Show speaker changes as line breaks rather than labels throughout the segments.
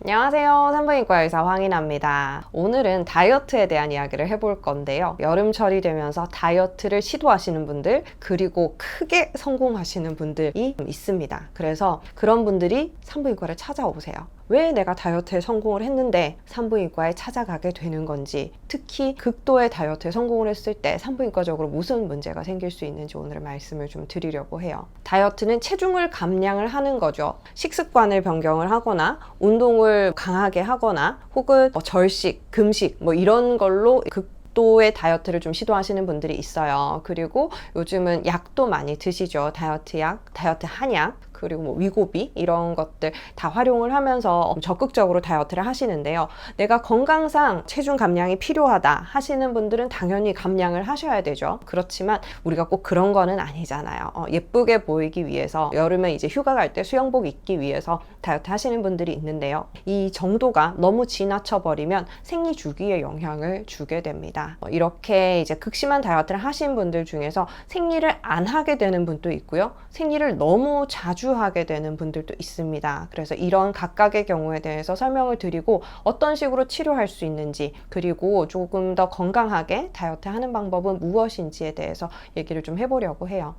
안녕하세요. 산부인과 의사 황인아입니다. 오늘은 다이어트에 대한 이야기를 해볼 건데요. 여름철이 되면서 다이어트를 시도하시는 분들, 그리고 크게 성공하시는 분들이 있습니다. 그래서 그런 분들이 산부인과를 찾아오세요. 왜 내가 다이어트에 성공을 했는데 산부인과에 찾아가게 되는 건지, 특히 극도의 다이어트에 성공을 했을 때 산부인과적으로 무슨 문제가 생길 수 있는지 오늘 말씀을 좀 드리려고 해요. 다이어트는 체중을 감량을 하는 거죠. 식습관을 변경을 하거나 운동을 강하게 하거나 혹은 절식, 금식 이런 걸로 극도의 다이어트를 좀 시도하시는 분들이 있어요. 그리고 요즘은 약도 많이 드시죠. 다이어트 약, 다이어트 한약, 그리고 위고비 이런 것들 다 활용을 하면서 적극적으로 다이어트를 하시는데요. 내가 건강상 체중 감량이 필요하다 하시는 분들은 당연히 감량을 하셔야 되죠. 그렇지만 우리가 꼭 그런 거는 아니잖아요. 예쁘게 보이기 위해서, 여름에 이제 휴가 갈 때 수영복 입기 위해서 다이어트 하시는 분들이 있는데요. 이 정도가 너무 지나쳐 버리면 생리 주기에 영향을 주게 됩니다. 이렇게 이제 극심한 다이어트를 하신 분들 중에서 생리를 안 하게 되는 분도 있고요. 생리를 너무 자주 하게 되는 분들도 있습니다. 그래서 이런 각각의 경우에 대해서 설명을 드리고 어떤 식으로 치료할 수 있는지, 그리고 조금 더 건강하게 다이어트 하는 방법은 무엇인지에 대해서 얘기를 좀 해보려고 해요.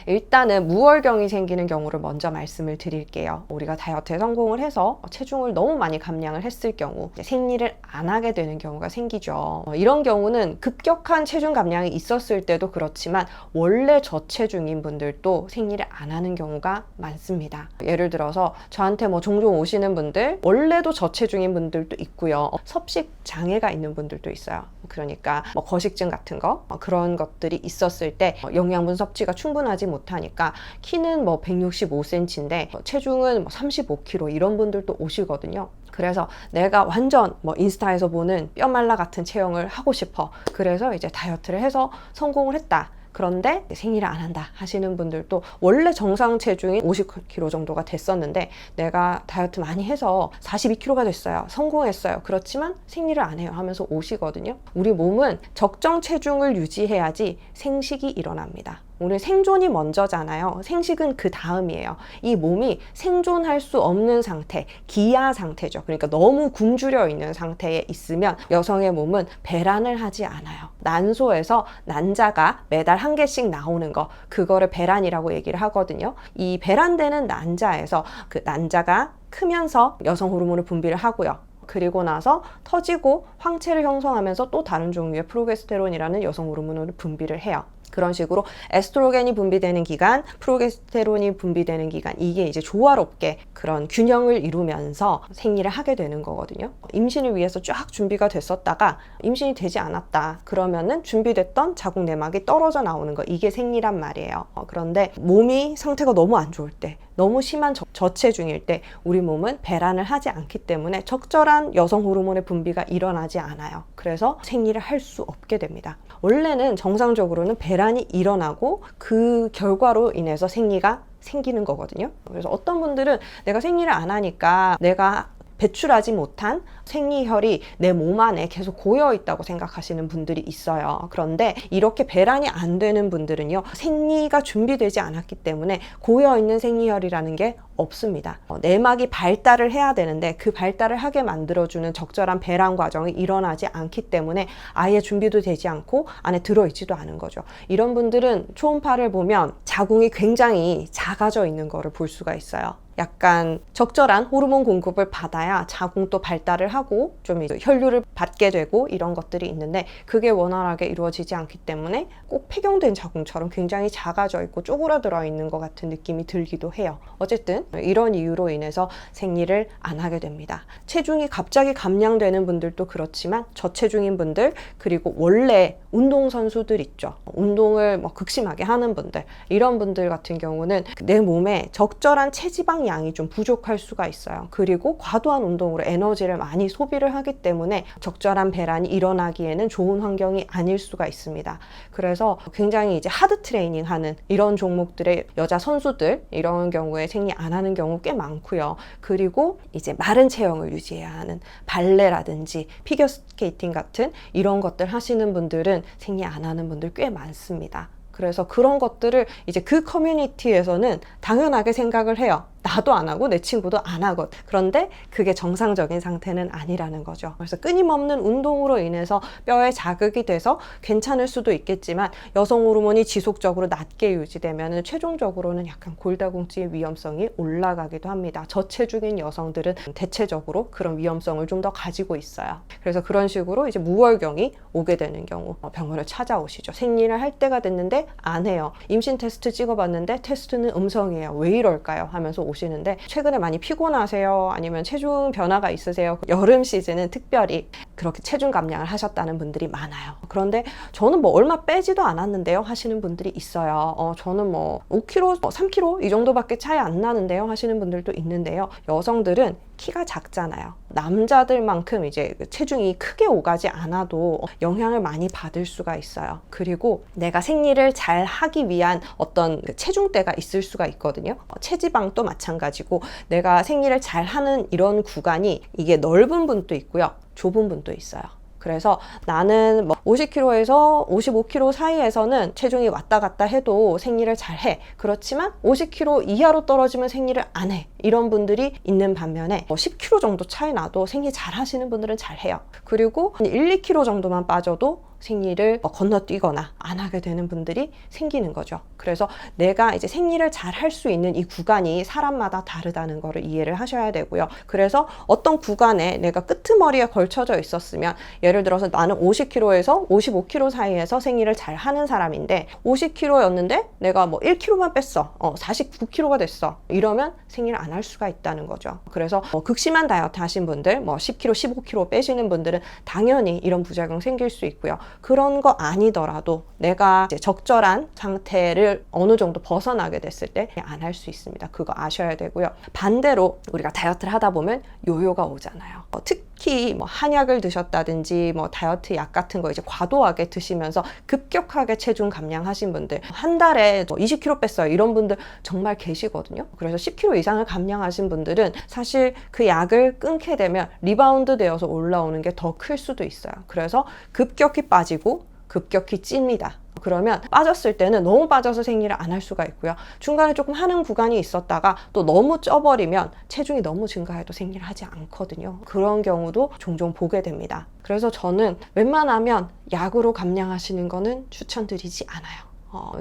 일단은 무월경이 생기는 경우를 먼저 말씀을 드릴게요. 우리가 다이어트에 성공을 해서 체중을 너무 많이 감량을 했을 경우 생리를 안 하게 되는 경우가 생기죠. 이런 경우는 급격한 체중 감량이 있었을 때도 그렇지만 원래 저체중인 분들도 생리를 안 하는 경우가 많습니다. 예를 들어서 저한테 종종 오시는 분들, 원래도 저체중인 분들도 있고요. 섭식 장애가 있는 분들도 있어요. 그러니까 거식증 같은 거, 그런 것들이 있었을 때 영양분 섭취가 충분하지 못하니까 키는 165cm인데 체중은 35kg 이런 분들도 오시거든요. 그래서 내가 완전 인스타에서 보는 뼈말라 같은 체형을 하고 싶어. 그래서 이제 다이어트를 해서 성공을 했다. 그런데 생리를 안 한다 하시는 분들도, 원래 정상 체중이 50kg 정도가 됐었는데 내가 다이어트 많이 해서 42kg가 됐어요. 성공했어요. 그렇지만 생리를 안 해요 하면서 오시거든요. 우리 몸은 적정 체중을 유지해야지 생식이 일어납니다. 오늘 생존이 먼저잖아요. 생식은 그 다음이에요. 이 몸이 생존할 수 없는 상태, 기야 상태죠. 그러니까 너무 굶주려 있는 상태에 있으면 여성의 몸은 배란을 하지 않아요. 난소에서 난자가 매달 한 개씩 나오는 거, 그거를 배란이라고 얘기를 하거든요. 이 배란되는 난자에서 그 난자가 크면서 여성 호르몬을 분비를 하고요. 그리고 나서 터지고 황체를 형성하면서 또 다른 종류의 프로게스테론이라는 여성 호르몬을 분비를 해요. 그런 식으로 에스트로겐이 분비되는 기간, 프로게스테론이 분비되는 기간, 이게 이제 조화롭게 그런 균형을 이루면서 생리를 하게 되는 거거든요. 임신을 위해서 쫙 준비가 됐었다가 임신이 되지 않았다. 그러면은 준비됐던 자궁 내막이 떨어져 나오는 거, 이게 생리란 말이에요. 그런데 몸이 상태가 너무 안 좋을 때, 너무 심한 저체중일 때 우리 몸은 배란을 하지 않기 때문에 적절한 여성 호르몬의 분비가 일어나지 않아요. 그래서 생리를 할 수 없게 됩니다. 원래는 정상적으로는 배란이 일어나고 그 결과로 인해서 생리가 생기는 거거든요. 그래서 어떤 분들은 내가 생리를 안 하니까 내가 배출하지 못한 생리혈이 내 몸 안에 계속 고여 있다고 생각하시는 분들이 있어요. 그런데 이렇게 배란이 안 되는 분들은요, 생리가 준비되지 않았기 때문에 고여 있는 생리혈이라는 게 없습니다. 내막이 발달을 해야 되는데 그 발달을 하게 만들어주는 적절한 배란 과정이 일어나지 않기 때문에 아예 준비도 되지 않고 안에 들어있지도 않은 거죠. 이런 분들은 초음파를 보면 자궁이 굉장히 작아져 있는 거를 볼 수가 있어요. 약간 적절한 호르몬 공급을 받아야 자궁도 발달을 하고 좀 이제 혈류를 받게 되고 이런 것들이 있는데, 그게 원활하게 이루어지지 않기 때문에 꼭 폐경된 자궁처럼 굉장히 작아져 있고 쪼그라들어 있는 것 같은 느낌이 들기도 해요. 어쨌든 이런 이유로 인해서 생리를 안 하게 됩니다. 체중이 갑자기 감량되는 분들도 그렇지만 저체중인 분들, 그리고 원래 운동선수들 있죠. 운동을 극심하게 하는 분들, 이런 분들 같은 경우는 내 몸에 적절한 체지방 양이 좀 부족할 수가 있어요. 그리고 과도한 운동으로 에너지를 많이 소비를 하기 때문에 적절한 배란이 일어나기에는 좋은 환경이 아닐 수가 있습니다. 그래서 굉장히 이제 하드 트레이닝 하는 이런 종목들의 여자 선수들 이런 경우에 생리 안 하는 경우 꽤 많고요. 그리고 이제 마른 체형을 유지해야 하는 발레라든지 피겨스케이팅 같은 이런 것들 하시는 분들은 생리 안 하는 분들 꽤 많습니다. 그래서 그런 것들을 이제 그 커뮤니티에서는 당연하게 생각을 해요. 나도 안 하고 내 친구도 안 하거든. 그런데 그게 정상적인 상태는 아니라는 거죠. 그래서 끊임없는 운동으로 인해서 뼈에 자극이 돼서 괜찮을 수도 있겠지만 여성 호르몬이 지속적으로 낮게 유지되면 최종적으로는 약간 골다공증의 위험성이 올라가기도 합니다. 저체중인 여성들은 대체적으로 그런 위험성을 좀 더 가지고 있어요. 그래서 그런 식으로 이제 무월경이 오게 되는 경우 병원을 찾아오시죠. 생리를 할 때가 됐는데 안 해요. 임신 테스트 찍어봤는데 테스트는 음성이에요. 왜 이럴까요? 하면서 오시는데 최근에 많이 피곤하세요? 아니면 체중 변화가 있으세요? 여름 시즌은 특별히 그렇게 체중 감량을 하셨다는 분들이 많아요. 그런데 저는 뭐 얼마 빼지도 않았는데요 하시는 분들이 있어요. 저는 뭐 5kg, 3kg 이 정도밖에 차이 안 나는데요 하시는 분들도 있는데요. 여성들은 키가 작잖아요. 남자들만큼 이제 체중이 크게 오가지 않아도 영향을 많이 받을 수가 있어요. 그리고 내가 생리를 잘 하기 위한 어떤 체중대가 있을 수가 있거든요. 체지방도 마찬가지고 내가 생리를 잘 하는 이런 구간이 이게 넓은 분도 있고요. 좁은 분도 있어요. 그래서 나는 뭐 50kg에서 55kg 사이에서는 체중이 왔다 갔다 해도 생리를 잘 해. 그렇지만 50kg 이하로 떨어지면 생리를 안 해. 이런 분들이 있는 반면에 10kg 정도 차이 나도 생리 잘 하시는 분들은 잘 해요. 그리고 1, 2kg 정도만 빠져도 생리를 건너뛰거나 안 하게 되는 분들이 생기는 거죠. 그래서 내가 이제 생리를 잘 할 수 있는 이 구간이 사람마다 다르다는 거를 이해를 하셔야 되고요. 그래서 어떤 구간에 내가 끄트머리에 걸쳐져 있었으면 예를 들어서 나는 50kg에서 55kg 사이에서 생리를 잘 하는 사람인데 50kg였는데 내가 뭐 1kg만 뺐어. 49kg가 됐어. 이러면 생리를 안 할 수가 있다는 거죠. 그래서 극심한 다이어트 하신 분들, 10kg, 15kg 빼시는 분들은 당연히 이런 부작용 생길 수 있고요. 그런 거 아니더라도 내가 이제 적절한 상태를 어느 정도 벗어나게 됐을 때 안 할 수 있습니다. 그거 아셔야 되고요. 반대로 우리가 다이어트를 하다 보면 요요가 오잖아요. 특히 한약을 드셨다든지 다이어트 약 같은 거 이제 과도하게 드시면서 급격하게 체중 감량하신 분들, 한 달에 20kg 뺐어요. 이런 분들 정말 계시거든요. 그래서 10kg 이상을 감량하신 분들은 사실 그 약을 끊게 되면 리바운드 되어서 올라오는 게 더 클 수도 있어요. 그래서 급격히 빠지고 급격히 찝니다. 그러면 빠졌을 때는 너무 빠져서 생리를 안 할 수가 있고요. 중간에 조금 하는 구간이 있었다가 또 너무 쪄버리면 체중이 너무 증가해도 생리를 하지 않거든요. 그런 경우도 종종 보게 됩니다. 그래서 저는 웬만하면 약으로 감량하시는 거는 추천드리지 않아요.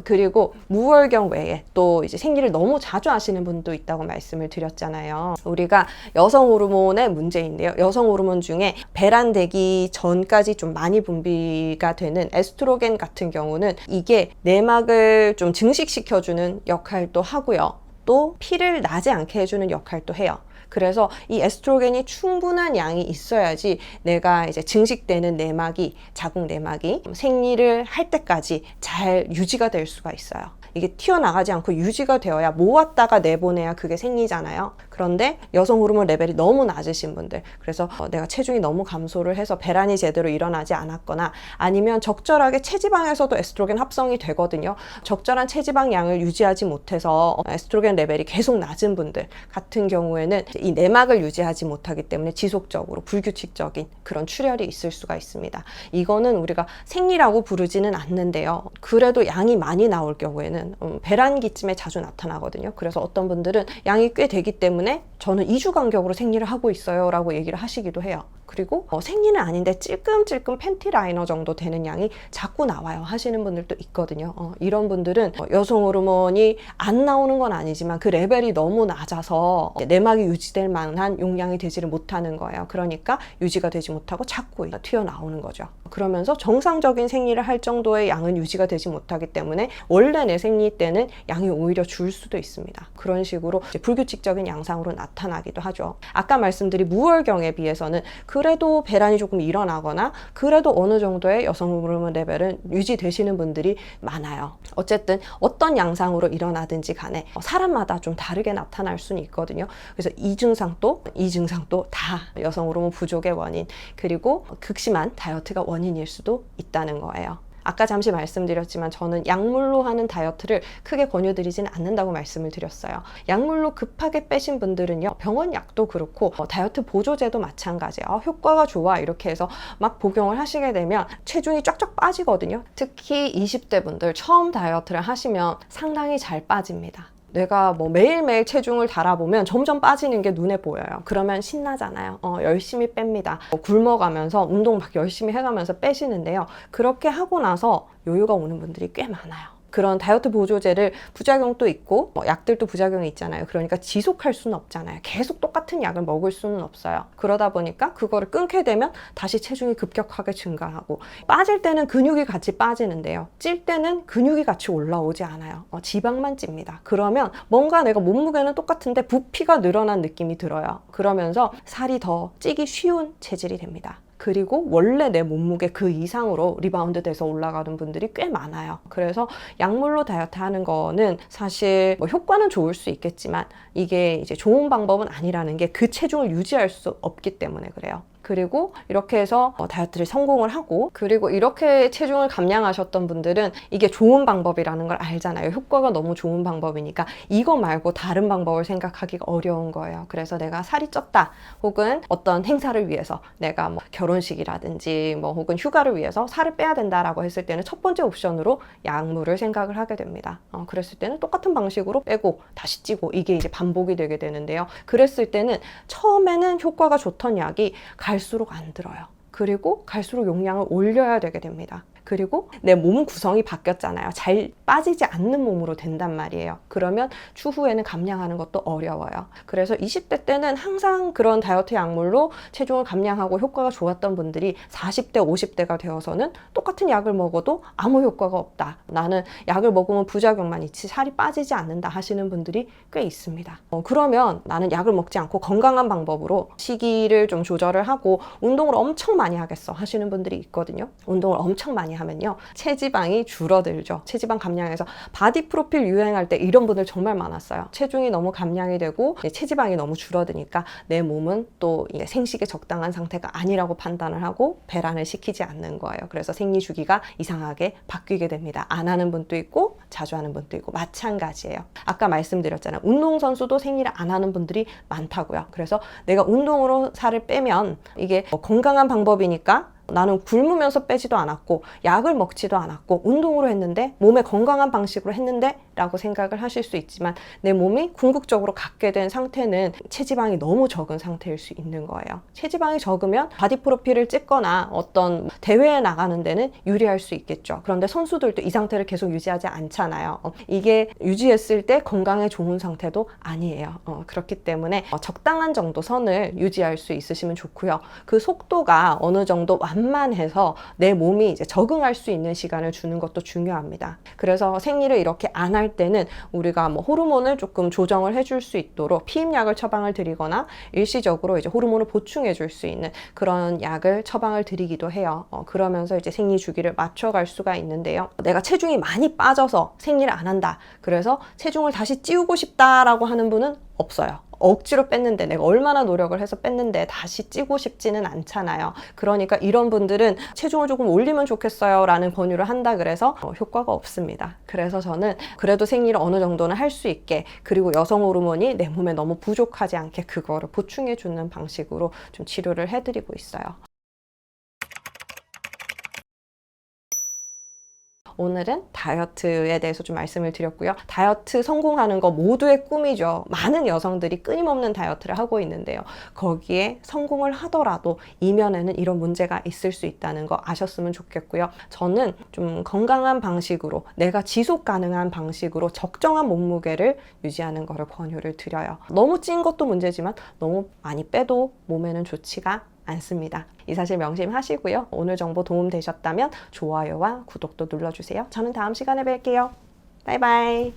그리고 무월경 외에 또 이제 생리를 너무 자주 하시는 분도 있다고 말씀을 드렸잖아요. 우리가 여성 호르몬의 문제인데요. 여성 호르몬 중에 배란되기 전까지 좀 많이 분비가 되는 에스트로겐 같은 경우는 이게 내막을 좀 증식시켜주는 역할도 하고요. 또 피를 나지 않게 해주는 역할도 해요. 그래서 이 에스트로겐이 충분한 양이 있어야지 내가 이제 증식되는 내막이, 자궁 내막이 생리를 할 때까지 잘 유지가 될 수가 있어요. 이게 튀어나가지 않고 유지가 되어야 모았다가 내보내야 그게 생리잖아요. 그런데 여성 호르몬 레벨이 너무 낮으신 분들, 그래서 내가 체중이 너무 감소를 해서 배란이 제대로 일어나지 않았거나 아니면 적절하게 체지방에서도 에스트로겐 합성이 되거든요. 적절한 체지방 양을 유지하지 못해서 에스트로겐 레벨이 계속 낮은 분들 같은 경우에는 이 내막을 유지하지 못하기 때문에 지속적으로 불규칙적인 그런 출혈이 있을 수가 있습니다. 이거는 우리가 생리라고 부르지는 않는데요. 그래도 양이 많이 나올 경우에는 배란기쯤에 자주 나타나거든요. 그래서 어떤 분들은 양이 꽤 되기 때문에 저는 2주 간격으로 생리를 하고 있어요 라고 얘기를 하시기도 해요. 그리고 생리는 아닌데 찔끔찔끔 팬티 라이너 정도 되는 양이 자꾸 나와요 하시는 분들도 있거든요. 이런 분들은 여성 호르몬이 안 나오는 건 아니지만 그 레벨이 너무 낮아서 내막이 유지될 만한 용량이 되지를 못하는 거예요. 그러니까 유지가 되지 못하고 자꾸 튀어나오는 거죠. 그러면서 정상적인 생리를 할 정도의 양은 유지가 되지 못하기 때문에 원래 내 생리 때는 양이 오히려 줄 수도 있습니다. 그런 식으로 불규칙적인 양상 증상으로 나타나기도 하죠. 아까 말씀드린 무월경에 비해서는 그래도 배란이 조금 일어나거나 그래도 어느 정도의 여성 호르몬 레벨은 유지되시는 분들이 많아요. 어쨌든 어떤 양상으로 일어나든지 간에 사람마다 좀 다르게 나타날 수는 있거든요. 그래서 이 증상도 다 여성 호르몬 부족의 원인, 그리고 극심한 다이어트가 원인일 수도 있다는 거예요. 아까 잠시 말씀드렸지만 저는 약물로 하는 다이어트를 크게 권유드리지는 않는다고 말씀을 드렸어요. 약물로 급하게 빼신 분들은요, 병원 약도 그렇고 다이어트 보조제도 마찬가지예요. 효과가 좋아 이렇게 해서 막 복용을 하시게 되면 체중이 쫙쫙 빠지거든요. 특히 20대 분들 처음 다이어트를 하시면 상당히 잘 빠집니다. 내가 뭐 매일매일 체중을 달아보면 점점 빠지는 게 눈에 보여요. 그러면 신나잖아요. 열심히 뺍니다. 굶어가면서 운동 막 열심히 해가면서 빼시는데요. 그렇게 하고 나서 요요가 오는 분들이 꽤 많아요. 그런 다이어트 보조제를 부작용도 있고 약들도 부작용이 있잖아요. 그러니까 지속할 수는 없잖아요. 계속 똑같은 약을 먹을 수는 없어요. 그러다 보니까 그거를 끊게 되면 다시 체중이 급격하게 증가하고, 빠질 때는 근육이 같이 빠지는데요, 찔 때는 근육이 같이 올라오지 않아요. 지방만 찝니다. 그러면 뭔가 내가 몸무게는 똑같은데 부피가 늘어난 느낌이 들어요. 그러면서 살이 더 찌기 쉬운 체질이 됩니다. 그리고 원래 내 몸무게 그 이상으로 리바운드 돼서 올라가는 분들이 꽤 많아요. 그래서 약물로 다이어트 하는 거는 사실 뭐 효과는 좋을 수 있겠지만 이게 이제 좋은 방법은 아니라는 게 그 체중을 유지할 수 없기 때문에 그래요. 그리고 이렇게 해서 다이어트를 성공을 하고, 그리고 이렇게 체중을 감량하셨던 분들은 이게 좋은 방법이라는 걸 알잖아요. 효과가 너무 좋은 방법이니까 이거 말고 다른 방법을 생각하기가 어려운 거예요. 그래서 내가 살이 쪘다, 혹은 어떤 행사를 위해서 내가 뭐 결혼식이라든지 뭐 혹은 휴가를 위해서 살을 빼야 된다라고 했을 때는 첫 번째 옵션으로 약물을 생각을 하게 됩니다. 그랬을 때는 똑같은 방식으로 빼고 다시 찌고, 이게 이제 반복이 되게 되는데요. 그랬을 때는 처음에는 효과가 좋던 약이 갈수록 안 들어요. 그리고 갈수록 용량을 올려야 되게 됩니다. 그리고 내 몸 구성이 바뀌었잖아요. 잘 빠지지 않는 몸으로 된단 말이에요. 그러면 추후에는 감량하는 것도 어려워요. 그래서 20대 때는 항상 그런 다이어트 약물로 체중을 감량하고 효과가 좋았던 분들이 40대, 50대가 되어서는 똑같은 약을 먹어도 아무 효과가 없다, 나는 약을 먹으면 부작용만 있지 살이 빠지지 않는다 하시는 분들이 꽤 있습니다. 그러면 나는 약을 먹지 않고 건강한 방법으로 식이를 좀 조절을 하고 운동을 엄청 많이 하겠어 하시는 분들이 있거든요. 운동을 엄청 많이 하면요, 체지방이 줄어들죠. 체지방 감량해서 바디 프로필 유행할 때 이런 분들 정말 많았어요. 체중이 너무 감량이 되고 체지방이 너무 줄어드니까 내 몸은 또 생식에 적당한 상태가 아니라고 판단을 하고 배란을 시키지 않는 거예요. 그래서 생리 주기가 이상하게 바뀌게 됩니다. 안 하는 분도 있고 자주 하는 분도 있고 마찬가지예요. 아까 말씀드렸잖아요. 운동선수도 생리를 안 하는 분들이 많다고요. 그래서 내가 운동으로 살을 빼면 이게 건강한 방법이니까 나는 굶으면서 빼지도 않았고 약을 먹지도 않았고 운동으로 했는데, 몸에 건강한 방식으로 했는데 라고 생각을 하실 수 있지만, 내 몸이 궁극적으로 갖게 된 상태는 체지방이 너무 적은 상태일 수 있는 거예요. 체지방이 적으면 바디 프로필을 찍거나 어떤 대회에 나가는 데는 유리할 수 있겠죠. 그런데 선수들도 이 상태를 계속 유지하지 않잖아요. 이게 유지했을 때 건강에 좋은 상태도 아니에요. 그렇기 때문에 적당한 정도 선을 유지할 수 있으시면 좋고요. 그 속도가 어느 정도 완만해서 내 몸이 이제 적응할 수 있는 시간을 주는 것도 중요합니다. 그래서 생리를 이렇게 안 할 때는 우리가 뭐 호르몬을 조금 조정을 해줄 수 있도록 피임약을 처방을 드리거나 일시적으로 이제 호르몬을 보충해 줄 수 있는 그런 약을 처방을 드리기도 해요. 그러면서 이제 생리 주기를 맞춰갈 수가 있는데요. 내가 체중이 많이 빠져서 생리를 안 한다, 그래서 체중을 다시 찌우고 싶다라고 하는 분은 없어요. 억지로 뺐는데, 내가 얼마나 노력을 해서 뺐는데 다시 찌고 싶지는 않잖아요. 그러니까 이런 분들은 체중을 조금 올리면 좋겠어요 라는 권유를 한다 그래서 효과가 없습니다. 그래서 저는 그래도 생리를 어느 정도는 할 수 있게, 그리고 여성 호르몬이 내 몸에 너무 부족하지 않게 그거를 보충해 주는 방식으로 좀 치료를 해드리고 있어요. 오늘은 다이어트에 대해서 좀 말씀을 드렸고요. 다이어트 성공하는 거 모두의 꿈이죠. 많은 여성들이 끊임없는 다이어트를 하고 있는데요. 거기에 성공을 하더라도 이면에는 이런 문제가 있을 수 있다는 거 아셨으면 좋겠고요. 저는 좀 건강한 방식으로, 내가 지속 가능한 방식으로 적정한 몸무게를 유지하는 거를 권유를 드려요. 너무 찐 것도 문제지만 너무 많이 빼도 몸에는 좋지가 않습니다. 이 사실 명심하시고요. 오늘 정보 도움 되셨다면 좋아요와 구독도 눌러주세요. 저는 다음 시간에 뵐게요. 바이바이.